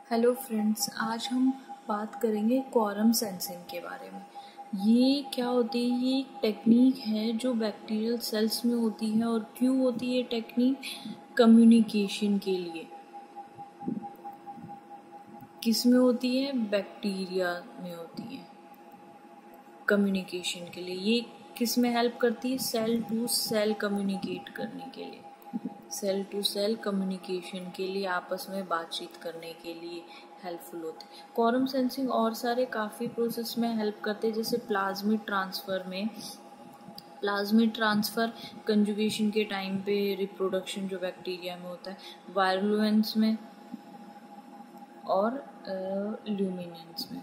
Hello friends, आज हम बात करेंगे क्वारम सेंसिंग के बारे में। ये क्या होती है? ये एक टेक्निक है जो बैक्टीरियल सेल्स में होती है। और क्यों होती है टेक्निक? कम्युनिकेशन के लिए। किस में होती है? बैक्टीरिया में होती है कम्युनिकेशन के लिए। ये किस में हेल्प करती है? सेल टू सेल कम्युनिकेट करने के लिए, सेल टू सेल कम्युनिकेशन के लिए, आपस में बातचीत करने के लिए हेल्पफुल होते हैं। क्वारम सेंसिंग और सारे काफ़ी प्रोसेस में हेल्प करते हैं, जैसे प्लाज्मिड ट्रांसफ़र में। प्लाज्मिड ट्रांसफ़र कंजुगेशन के टाइम पे रिप्रोडक्शन जो बैक्टीरिया में होता है, वायरुलेंस में और ल्यूमिनेंस में।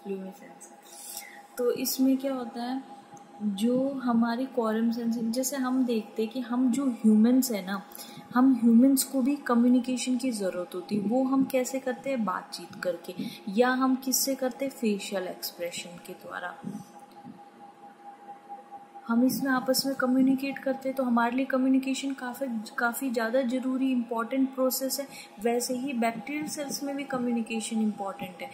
ल्यूमिनेंस। तो इसमें क्या होता है, जो हमारी क्वारम सेंसिंग, जैसे हम देखते हैं कि हम जो ह्यूमंस है ना, हम ह्यूमंस को भी कम्युनिकेशन की ज़रूरत होती है। वो हम कैसे करते हैं? बातचीत करके, या हम किससे करते हैं? फेशियल एक्सप्रेशन के द्वारा हम इसमें आपस में कम्युनिकेट करते हैं। तो हमारे लिए कम्युनिकेशन काफ़ी ज़्यादा ज़रूरी इम्पॉर्टेंट प्रोसेस है। वैसे ही बैक्टीरियल सेल्स में भी कम्युनिकेशन इम्पॉर्टेंट है।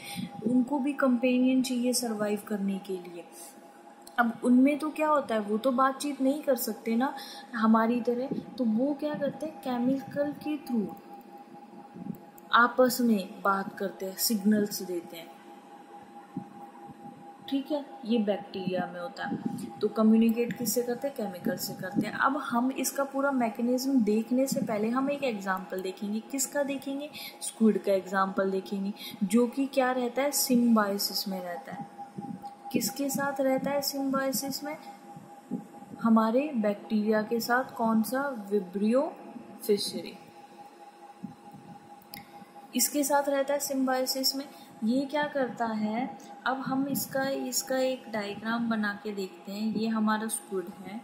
उनको भी कंपेनियन चाहिए सर्वाइव करने के लिए। अब उनमें तो क्या होता है, वो तो बातचीत नहीं कर सकते ना हमारी तरह, तो वो क्या करते हैं? केमिकल के थ्रू आपस में बात करते हैं, सिग्नल्स देते हैं। ठीक है, ये बैक्टीरिया में होता है। तो कम्युनिकेट किससे करते हैं? केमिकल से करते हैं। अब हम इसका पूरा मैकेनिज्म देखने से पहले हम एक एग्जांपल देखेंगे। किसका देखेंगे? स्क्विड का एग्जांपल देखेंगे, जो कि क्या रहता है? सिम्बायोसिस में रहता है। किसके साथ रहता है सिम्बायोसिस में? हमारे बैक्टीरिया के साथ। कौन सा? विब्रियो फिशरी, इसके साथ रहता है सिम्बायोसिस में। ये क्या करता है, अब हम इसका एक डायग्राम बना के देखते हैं। ये हमारा स्क्विड है,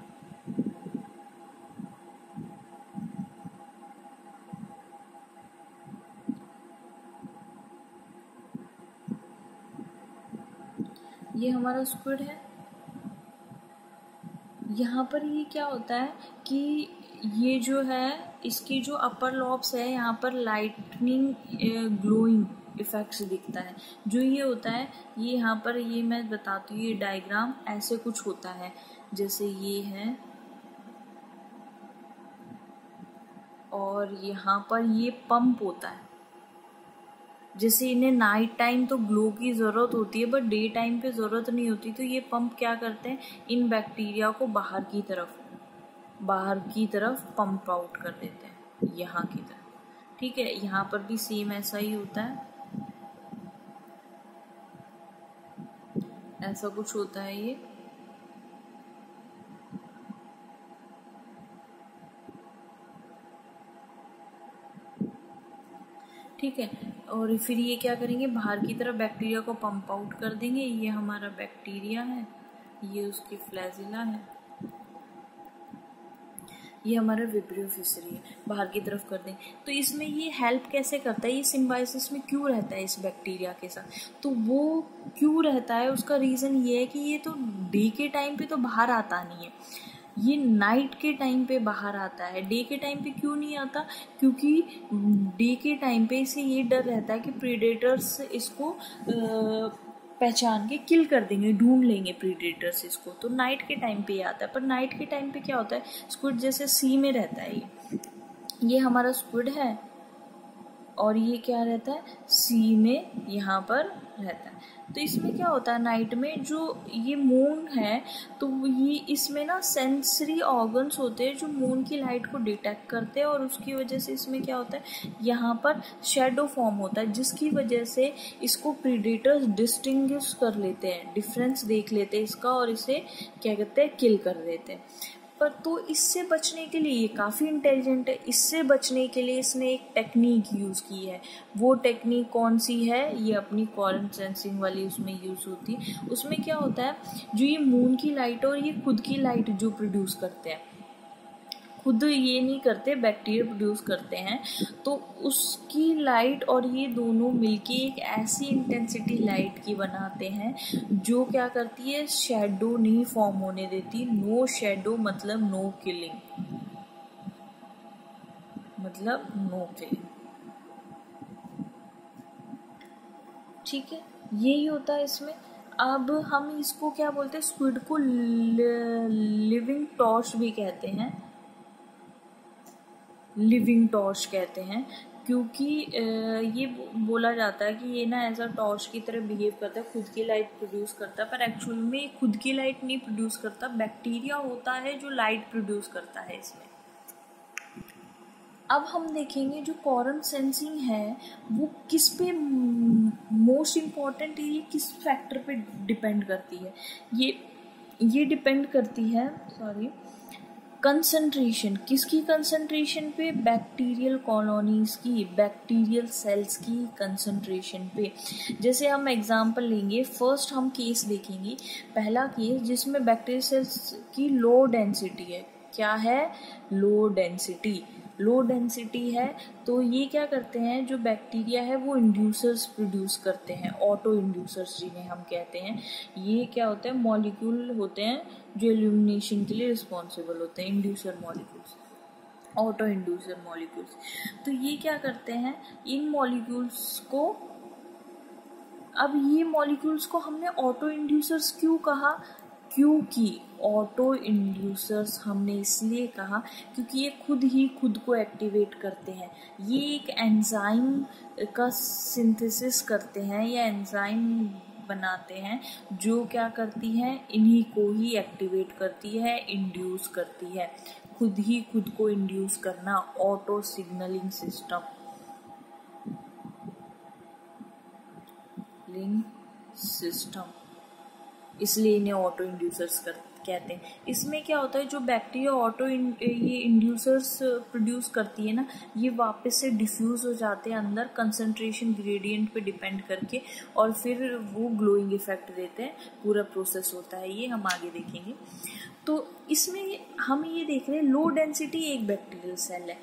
ये हमारा स्क्विड है। यहाँ पर ये क्या होता है कि ये जो है, इसकी जो अपर लॉब्स है, यहाँ पर लाइटनिंग ग्लोइंग इफेक्ट्स दिखता है। जो ये होता है, ये यहाँ पर, ये मैं बताती हूँ, ये डायग्राम ऐसे कुछ होता है। जैसे ये है, और यहाँ पर ये पंप होता है। जैसे इन्हें नाइट टाइम तो ग्लो की ज़रूरत होती है, बट डे टाइम पे ज़रूरत नहीं होती। तो ये पंप क्या करते हैं? इन बैक्टीरिया को बाहर की तरफ पंप आउट कर देते हैं, यहाँ की तरफ। ठीक है, यहाँ पर भी सेम ऐसा ही होता है, ऐसा कुछ होता है ये। ठीक है, और फिर ये क्या करेंगे? बाहर की तरफ बैक्टीरिया को पंप आउट कर देंगे। ये हमारा बैक्टीरिया है, ये उसकी फ्लैजिला है, ये हमारा विब्रियो फिशरी है, बाहर की तरफ कर दें। तो इसमें ये हेल्प कैसे करता है? ये सिम्बायोसिस में क्यों रहता है इस बैक्टीरिया के साथ? तो वो क्यों रहता है, उसका रीज़न ये है कि ये तो डे के टाइम पे तो बाहर आता नहीं है, ये नाइट के टाइम पे बाहर आता है। डे के टाइम पे क्यों नहीं आता? क्योंकि डे के टाइम पे इसे ये डर रहता है कि प्रीडेटर्स इसको पहचान के किल कर देंगे, ढूंढ लेंगे प्रीडेटर्स इसको। तो नाइट के टाइम पे आता है। पर नाइट के टाइम पे क्या होता है, स्क्विड जैसे सी में रहता है, ये हमारा स्क्विड है, और ये क्या रहता है? सी में यहाँ पर रहता है। तो इसमें क्या होता है, नाइट में जो ये मून है, तो ये इसमें ना सेंसरी ऑर्गन्स होते हैं जो मून की लाइट को डिटेक्ट करते हैं, और उसकी वजह से इसमें क्या होता है, यहाँ पर शेडो फॉर्म होता है, जिसकी वजह से इसको प्रीडेटर्स डिस्टिंग्विश कर लेते हैं, डिफरेंस देख लेते हैं इसका, और इसे क्या कहते हैं? किल कर देते हैं। पर तो इससे बचने के लिए, ये काफ़ी इंटेलिजेंट है, इससे बचने के लिए इसने एक टेक्निक यूज़ की है। वो टेक्निक कौन सी है? ये अपनी क्वारम सेंसिंग वाली उसमें यूज़ होती है। उसमें क्या होता है, जो ये मून की लाइट और ये खुद की लाइट जो प्रोड्यूस करते हैं, खुद ये नहीं करते, बैक्टीरिया प्रोड्यूस करते हैं, तो उसकी लाइट और ये दोनों मिलके एक ऐसी इंटेंसिटी लाइट की बनाते हैं जो क्या करती है? शेडो नहीं फॉर्म होने देती। नो शेडो मतलब नो किलिंग। मतलब नो किलिंग। ठीक है, यही होता है इसमें। अब हम इसको क्या बोलते हैं, स्क्विड को लिविंग टॉर्च भी कहते हैं, लिविंग टॉर्च कहते हैं, क्योंकि ये बोला जाता है कि ये ना एज अ टॉर्च की तरह बिहेव करता है, खुद की लाइट प्रोड्यूस करता है, पर एक्चुअल में खुद की लाइट नहीं प्रोड्यूस करता, बैक्टीरिया होता है जो लाइट प्रोड्यूस करता है इसमें। अब हम देखेंगे जो कोरंट सेंसिंग है वो किस पे मोस्ट इम्पॉर्टेंट है, ये किस फैक्टर पे डिपेंड करती है, ये डिपेंड करती है कंसंट्रेशन। किसकी कंसंट्रेशन पे, बैक्टीरियल कॉलोनीज की, बैक्टीरियल सेल्स की कंसंट्रेशन पे। जैसे हम एग्जांपल लेंगे, फर्स्ट हम केस देखेंगे, पहला केस जिसमें बैक्टीरियल सेल्स की लो डेंसिटी है, क्या है, लो डेंसिटी, लो डेंसिटी है। तो ये क्या करते हैं, जो बैक्टीरिया है वो इंड्यूसर्स प्रोड्यूस करते हैं, ऑटो इंड्यूसर्स जिन्हें हम कहते हैं। ये क्या होते हैं, मॉलिक्यूल होते हैं जो इल्यूमिनेशन के लिए रिस्पॉन्सिबल होते हैं, inducer molecules, auto inducer molecules. तो ये क्या करते हैं, इन मॉलिक्यूल्स को, अब ये मॉलिक्यूल्स को हमने ऑटो इंड्यूसर्स क्यों कहा, क्योंकि ऑटो इंड्यूसर्स हमने इसलिए कहा क्योंकि ये खुद ही खुद को एक्टिवेट करते हैं, ये एक एंजाइम का सिंथेसिस करते हैं या एंजाइम बनाते हैं जो क्या करती है, इन्हीं को ही एक्टिवेट करती है, इंड्यूस करती है, खुद ही खुद को इंड्यूस करना, ऑटो सिग्नलिंग सिस्टम, इसलिए इन्हें ऑटो इंड्यूसर्स कहते हैं। इसमें क्या होता है, जो बैक्टीरिया ऑटो ये इंड्यूसर्स प्रोड्यूस करती है ना, ये वापस से डिफ्यूज हो जाते हैं अंदर कंसंट्रेशन ग्रेडियंट पे डिपेंड करके, और फिर वो ग्लोइंग इफेक्ट देते हैं, पूरा प्रोसेस होता है, ये हम आगे देखेंगे। तो इसमें हम ये देख रहे हैं लो डेंसिटी एक बैक्टीरियल सेल है,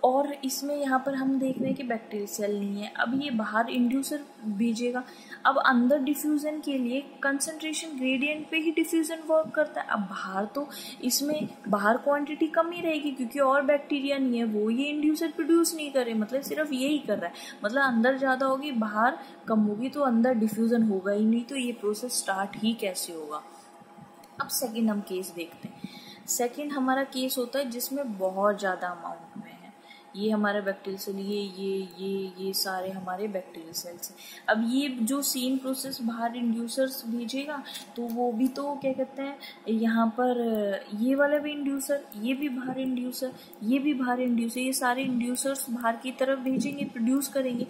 और इसमें यहाँ पर हम देख रहे हैं कि बैक्टीरियल सेल नहीं है। अब ये बाहर इंड्यूसर भेजेगा, अब अंदर डिफ्यूज़न के लिए कंसंट्रेशन ग्रेडियंट पे ही डिफ्यूज़न वर्क करता है। अब बाहर तो इसमें बाहर क्वांटिटी कम ही रहेगी क्योंकि और बैक्टीरिया नहीं है, वो ये इंड्यूसर प्रोड्यूस नहीं करे, मतलब सिर्फ यही कर रहा है, मतलब अंदर ज़्यादा होगी बाहर कम होगी, तो अंदर डिफ्यूज़न होगा ही नहीं, तो ये प्रोसेस स्टार्ट ही कैसे होगा। अब सेकेंड हम केस देखते हैं। सेकेंड हमारा केस होता है जिसमें बहुत ज़्यादा अमाउंट में है, ये हमारा बैक्टीरियल सेल, ये सारे हमारे बैक्टीरियल सेल्स हैं। अब ये जो सेम प्रोसेस बाहर इंड्यूसर्स भेजेगा, तो वो भी तो क्या कहते हैं, यहाँ पर ये वाला भी इंड्यूसर, ये भी बाहर इंड्यूसर, ये भी बाहर इंड्यूसर, ये सारे इंड्यूसर्स बाहर की तरफ भेजेंगे, प्रोड्यूस करेंगे।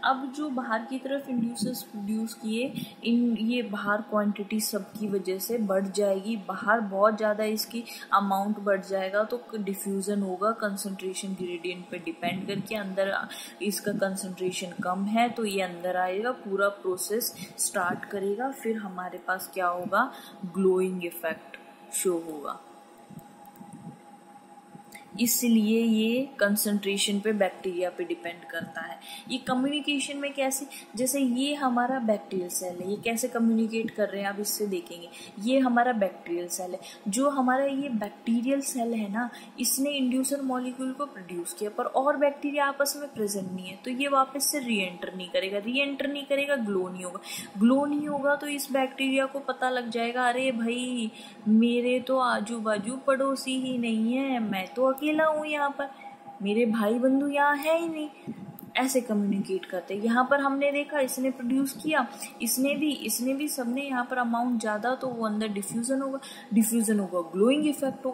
अब जो बाहर की तरफ इंड्यूसर्स प्रोड्यूस किए, ये बाहर क्वांटिटी सबकी वजह से बढ़ जाएगी, बाहर बहुत ज़्यादा इसकी अमाउंट बढ़ जाएगा, तो डिफ्यूज़न होगा कंसंट्रेशन ग्रेडियंट पे डिपेंड करके, अंदर इसका कंसंट्रेशन कम है तो ये अंदर आएगा, पूरा प्रोसेस स्टार्ट करेगा, फिर हमारे पास क्या होगा, ग्लोइंग इफेक्ट शो होगा। इसलिए ये कंसंट्रेशन पे बैक्टीरिया पे डिपेंड करता है। ये कम्युनिकेशन में कैसे, जैसे ये हमारा बैक्टीरियल सेल है, ये कैसे कम्युनिकेट कर रहे हैं अब इससे देखेंगे। ये हमारा बैक्टीरियल सेल है, जो हमारा ये बैक्टीरियल सेल है ना, इसने इंड्यूसर मॉलिक्यूल को प्रोड्यूस किया, पर और बैक्टीरिया आपस में प्रेजेंट नहीं है, तो ये वापस से री एंटर नहीं करेगा, ग्लो नहीं होगा, तो इस बैक्टीरिया को पता लग जाएगा, अरे भाई मेरे तो आजू बाजू पड़ोसी ही नहीं है, मैं तो अकेला हूँ यहाँ पर, मेरे भाई बंधु यहाँ है ही नहीं, ऐसे कम्युनिकेट करते हैं। यहाँ पर हमने देखा इसने प्रोड्यूस किया, इसने भी सबने यहाँ पर अमाउंट ज़्यादा, तो वो अंदर डिफ्यूज़न होगा, ग्लोइंग इफेक्ट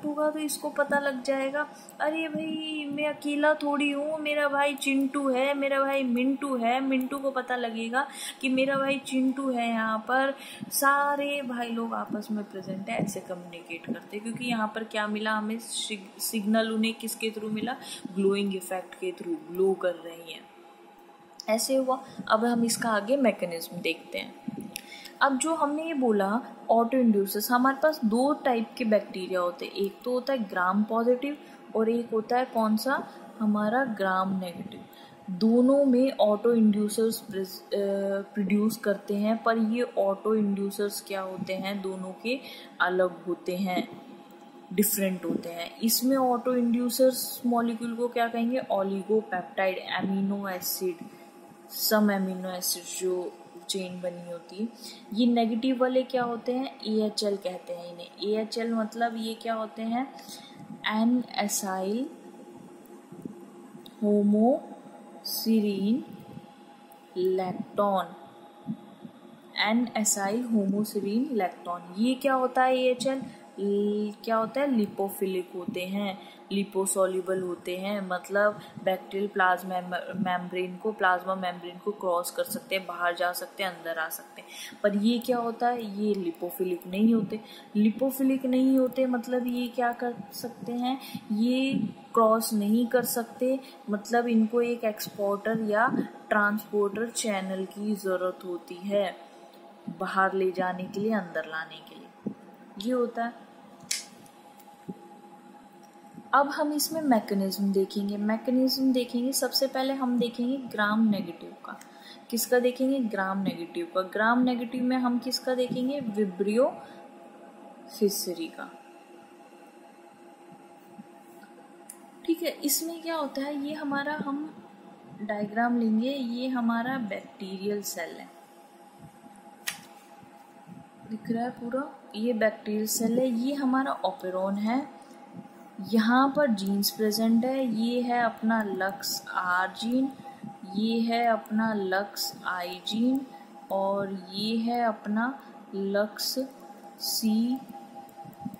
होगा, तो इसको पता लग जाएगा, अरे भाई मैं अकेला थोड़ी हूँ, मेरा भाई चिंटू है, मेरा भाई मिंटू है, मिंटू को पता लगेगा कि मेरा भाई चिंटू है, यहाँ पर सारे भाई लोग आपस में प्रेजेंट है, ऐसे कम्युनिकेट करते हैं। क्योंकि यहाँ पर क्या मिला हमें, सिग्नल उन्हें किसके थ्रू मिला, ग्लोइंग इफेक्ट के थ्रू ग्लो कर रही हैं, ऐसे हुआ। अब हम इसका आगे मैकेनिज्म देखते हैं। अब जो हमने ये बोला ऑटो इंड्यूसर्स, हमारे पास दो टाइप के बैक्टीरिया होते हैं, एक तो होता है ग्राम पॉजिटिव और एक होता है कौन सा, हमारा ग्राम नेगेटिव। दोनों में ऑटो इंड्यूसर्स प्रोड्यूस करते हैं, पर ये ऑटो इंड्यूसर्स क्या होते हैं, दोनों के अलग होते हैं। डिफरेंट होते हैं। इसमें ऑटो इंड्यूसर्स मॉलिक्यूल को क्या कहेंगे, ऑलिगोपेप्टाइड एमिनो एसिड, सम एमिनो एसिड जो चेन बनी होती है। ये नेगेटिव वाले क्या होते हैं, AHL कहते हैं इन्हें। AHL मतलब ये क्या होते हैं, N acyl homoserine lactone, N acyl homoserine lactone. ये क्या होता है, AHL क्या होता है, लिपोफिलिक होते हैं, लिपोसॉल्युबल होते हैं, मतलब बैक्टीरियल प्लाज्मा मेम्ब्रेन को, प्लाज्मा मेम्ब्रेन को क्रॉस कर सकते हैं, बाहर जा सकते हैं, अंदर आ सकते हैं। पर ये क्या होता है, ये लिपोफिलिक नहीं होते। लिपोफिलिक नहीं होते मतलब ये क्या कर सकते हैं, ये क्रॉस नहीं कर सकते, मतलब इनको एक एक्सपोर्टर या ट्रांसपोर्टर चैनल की ज़रूरत होती है बाहर ले जाने के लिए, अंदर लाने के लिए, ये होता है। अब हम इसमें मैकेनिज्म देखेंगे। सबसे पहले हम देखेंगे ग्राम नेगेटिव का। किसका देखेंगे, ग्राम नेगेटिव का। ग्राम नेगेटिव में हम किसका देखेंगे, विब्रियो फिशरी का। ठीक है, इसमें क्या होता है, ये हमारा, हम डायग्राम लेंगे, ये हमारा बैक्टीरियल सेल है, दिख रहा है पूरा, ये बैक्टीरियल सेल है, ये हमारा ओपेरॉन है, यहाँ पर जीन्स प्रेजेंट है, ये है अपना लक्स आर जीन, ये है अपना लक्स आई जीन, और ये है अपना लक्स सी,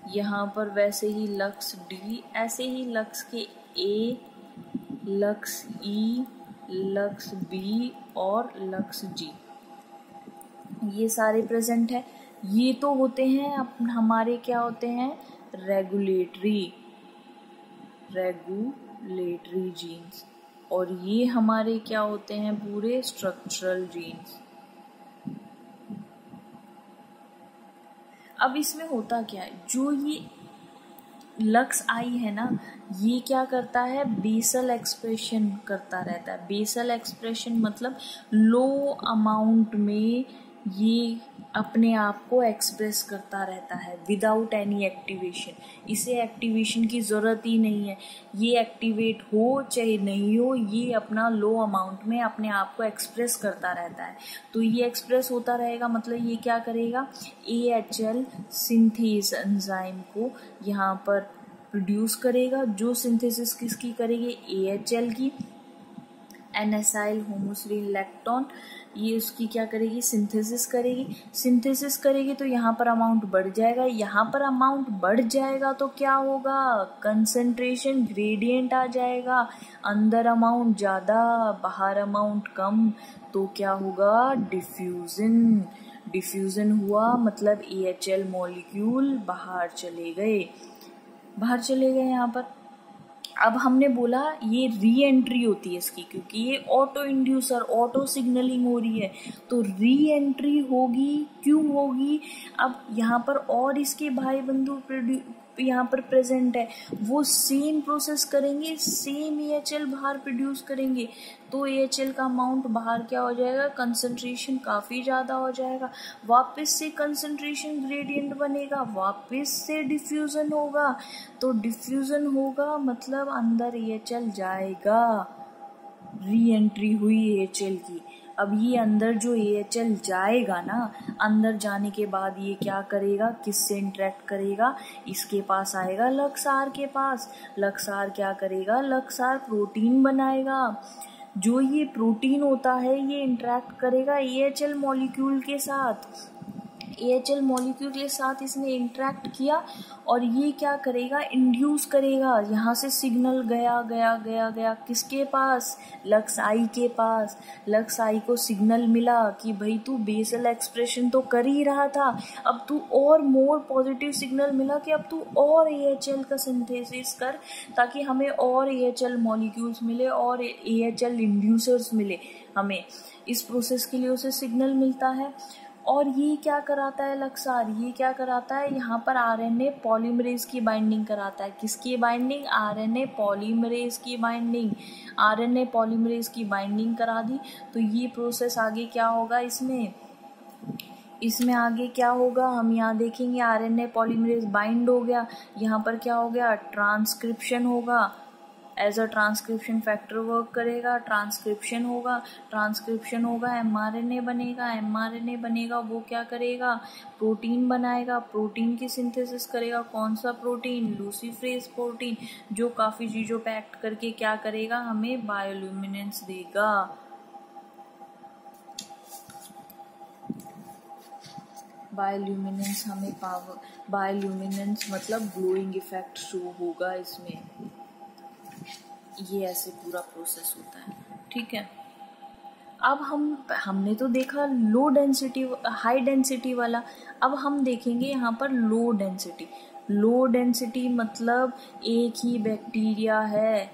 यहाँ पर वैसे ही लक्स डी, ऐसे ही लक्स के ए, लक्स ई, लक्स बी और लक्स जी, ये सारे प्रेजेंट है। ये तो होते हैं हमारे क्या होते हैं, रेगुलेटरी जीन्स, और ये हमारे क्या होते हैं, पूरे स्ट्रक्चरल जीन्स। अब इसमें होता क्या है, जो ये लक्स आई है ना, ये क्या करता है, बेसल एक्सप्रेशन करता रहता है। बेसल एक्सप्रेशन मतलब लो अमाउंट में ये अपने आप को एक्सप्रेस करता रहता है विदाउट एनी एक्टिवेशन। इसे एक्टिवेशन की ज़रूरत ही नहीं है, ये एक्टिवेट हो चाहे नहीं हो, ये अपना लो अमाउंट में अपने आप को एक्सप्रेस करता रहता है। तो ये एक्सप्रेस होता रहेगा, मतलब ये क्या करेगा, AHL सिंथेस एंजाइम को यहाँ पर प्रोड्यूस करेगा। जो सिंथेसिस किसकी करेगी, AHL की, एन एसाइल होमोसिरीन लैक्टोन, ये उसकी क्या करेगी, सिंथेसिस करेगी। तो यहाँ पर अमाउंट बढ़ जाएगा, यहाँ पर अमाउंट बढ़ जाएगा तो क्या होगा, कंसंट्रेशन ग्रेडियंट आ जाएगा, अंदर अमाउंट ज़्यादा बाहर अमाउंट कम, तो क्या होगा, डिफ्यूजन हुआ, मतलब AHL मॉलिक्यूल बाहर चले गए यहाँ पर। अब हमने बोला ये री एंट्री होती है इसकी, क्योंकि ये ऑटो इंड्यूसर, ऑटो सिग्नलिंग हो रही है, तो री एंट्री होगी। क्यों होगी, अब यहाँ पर और इसके भाई बंधु यहाँ पर प्रेजेंट है, वो सेम प्रोसेस करेंगे, सेम AHL बाहर प्रोड्यूस करेंगे, तो AHL का अमाउंट बाहर क्या हो जाएगा, कंसंट्रेशन काफ़ी ज़्यादा हो जाएगा, वापस से कंसंट्रेशन ग्रेडियंट बनेगा, वापस से डिफ्यूज़न होगा, तो डिफ्यूज़न होगा मतलब अंदर AHL जाएगा, री एंट्री हुई AHL की। अब ये अंदर जो AHL जाएगा ना, अंदर जाने के बाद ये क्या करेगा, किससे इंटरेक्ट करेगा, इसके पास आएगा, लक्सार के पास। लक्सार क्या करेगा, लक्सार प्रोटीन बनाएगा। जो ये प्रोटीन होता है ये इंटरेक्ट करेगा AHL मॉलिक्यूल के साथ। AHL मॉलिक्यूल के साथ इसने इंटरेक्ट किया और ये क्या करेगा, इंड्यूस करेगा, यहाँ से सिग्नल गया किसके पास, लक्स आई के पास। लक्स आई को सिग्नल मिला कि भाई तू बेसल एक्सप्रेशन तो कर ही रहा था, अब तू और मोर पॉजिटिव सिग्नल मिला कि अब तू और AHL का सिंथेसिस कर, ताकि हमें और AHL मॉलिक्यूल्स मिले और AHL इंड्यूसर्स मिले हमें। इस प्रोसेस के लिए उसे सिग्नल मिलता है। और ये क्या कराता है लक्सार, ये क्या कराता है, यहाँ पर RNA पॉलीमरेज की बाइंडिंग कराता है। किसकी बाइंडिंग, RNA पॉलीमरेज की बाइंडिंग। RNA पॉलीमरेज की बाइंडिंग करा दी, तो ये प्रोसेस आगे क्या होगा, इसमें इसमें आगे क्या होगा, हम यहाँ देखेंगे आरएनए पॉलीमरेज बाइंड हो गया, यहाँ पर क्या हो गया, ट्रांसक्रिप्शन होगा, as a transcription factor work करेगा, ट्रांसक्रिप्शन होगा, एमआरएनए बनेगा, वो क्या करेगा, प्रोटीन बनाएगा, प्रोटीन की सिंथेसिस करेगा, कौन सा प्रोटीन, लूसीफेरेज प्रोटीन, जो काफ़ी चीज़ों पे एक्ट करके क्या करेगा, हमें बायोल्यूमिनेंस देगा। बायोल्यूमिनेंस हमें पावर, बायोल्यूमिनेंस मतलब ग्लोइंग इफेक्ट शो होगा इसमें। ये ऐसे पूरा प्रोसेस होता है, ठीक है। अब हमने तो देखा लो डेंसिटी हाई डेंसिटी वाला, अब हम देखेंगे यहाँ पर लो डेंसिटी। लो डेंसिटी मतलब एक ही बैक्टीरिया है,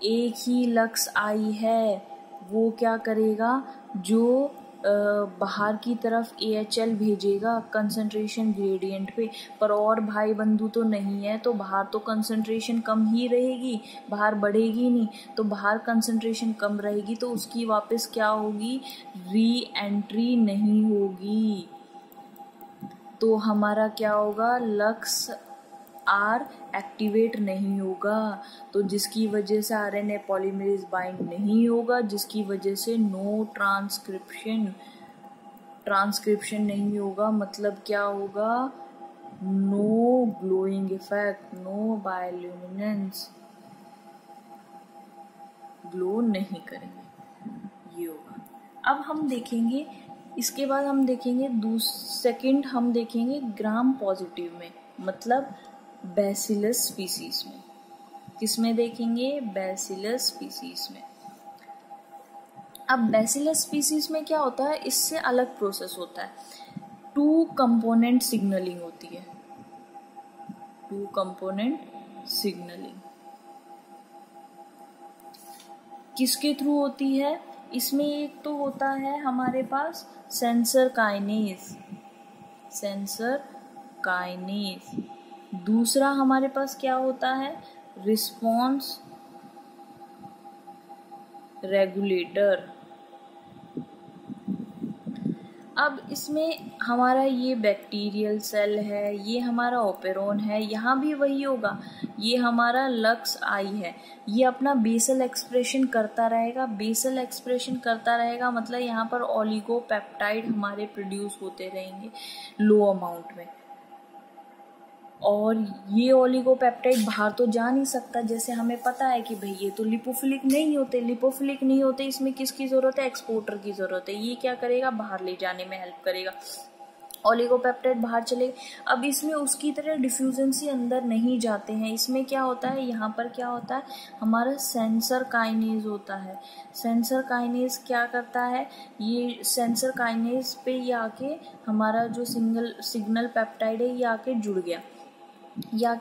एक ही लक्स आई है, वो क्या करेगा, जो बाहर की तरफ AHL भेजेगा कंसंट्रेशन ग्रेडियंट पे, पर और भाई बंधु तो नहीं है, तो बाहर तो कंसंट्रेशन कम ही रहेगी, बाहर बढ़ेगी नहीं, तो बाहर कंसंट्रेशन कम रहेगी, तो उसकी वापस क्या होगी, री एंट्री नहीं होगी, तो हमारा क्या होगा, लक्स आर एक्टिवेट नहीं होगा, तो जिसकी वजह से आरएनए पॉलीमरेज बाइंड नहीं होगा, जिसकी वजह से नो ट्रांसक्रिप्शन नहीं होगा, मतलब क्या होगा, no glowing effect, no bioluminescence, glow नहीं करेंगे, ये होगा। अब हम देखेंगे, इसके बाद हम देखेंगे सेकंड हम देखेंगे ग्राम पॉजिटिव में, मतलब बैसिलस स्पीसीज में। किसमें देखेंगे, बैसिलस स्पीसीज में। अब बैसिलस स्पीसीज में क्या होता है, इससे अलग प्रोसेस होता है, 2 कंपोनेंट सिग्नलिंग होती है, 2 कंपोनेंट सिग्नलिंग किसके थ्रू होती है, इसमें एक तो होता है हमारे पास सेंसर काइनेज, दूसरा हमारे पास क्या होता है, रिस्पॉन्स रेगुलेटर। अब इसमें हमारा ये बैक्टीरियल सेल है, ये हमारा ओपेरोन है, यहाँ भी वही होगा, ये हमारा लक्स आई है, ये अपना बेसल एक्सप्रेशन करता रहेगा, मतलब यहाँ पर ओलिगोपेप्टाइड हमारे प्रोड्यूस होते रहेंगे लो अमाउंट में, और ये ओलिगोपेप्टाइड बाहर तो जा नहीं सकता, जैसे हमें पता है कि भाई ये तो लिपोफिलिक नहीं होते, इसमें किसकी जरूरत है, एक्सपोर्टर की जरूरत है, ये क्या करेगा, बाहर ले जाने में हेल्प करेगा, ओलिगोपेप्टाइड बाहर चलेगा। अब इसमें उसकी तरह डिफ्यूजन से अंदर नहीं जाते हैं, इसमें क्या होता है, यहाँ पर क्या होता है, हमारा सेंसर काइनेज होता है। सेंसर काइनेज क्या करता है, ये सेंसर काइनेज पे ये आके हमारा जो सिग्नल पेप्टाइड है ये आके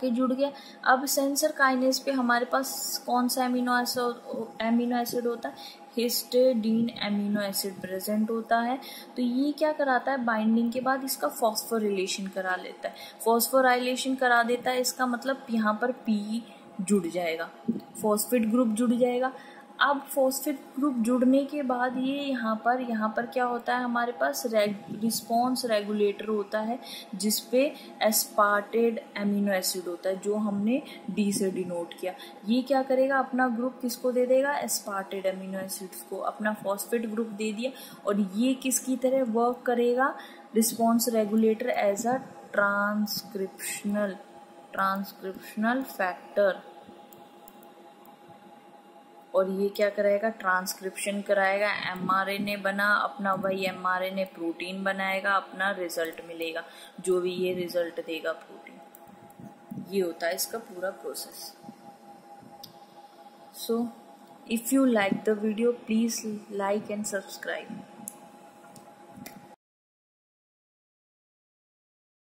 जुड़ गया, अब सेंसर काइनेज पे हमारे पास कौन सा एमिनो एसिड होता है, हिस्टिडीन एमिनो एसिड प्रेजेंट होता है, तो ये क्या कराता है, बाइंडिंग के बाद इसका फॉस्फोराइलेशन करा लेता है, फॉस्फोराइलेशन करा देता है, इसका मतलब यहाँ पर P जुड़ जाएगा, फॉस्फेट ग्रुप जुड़ जाएगा। अब फॉस्फेट ग्रुप जुड़ने के बाद ये यहाँ पर क्या होता है, हमारे पास रिस्पॉन्स रेगुलेटर होता है, जिसपे एस्पार्टेड एमिनो एसिड होता है, जो हमने D से डिनोट किया। ये क्या करेगा, अपना ग्रुप किसको दे देगा, एस्पार्टेड एमिनो एसिड्स को, अपना फॉस्फेट ग्रुप दे दिया, और ये किसकी तरह वर्क करेगा, response regulator as a transcriptional factor, और ये क्या कराएगा, ट्रांसक्रिप्शन कराएगा, mRNA बना, अपना वही mRNA प्रोटीन बनाएगा, अपना रिजल्ट मिलेगा, जो भी ये रिजल्ट देगा प्रोटीन। ये होता है इसका पूरा process. So if you like the video, please like and subscribe.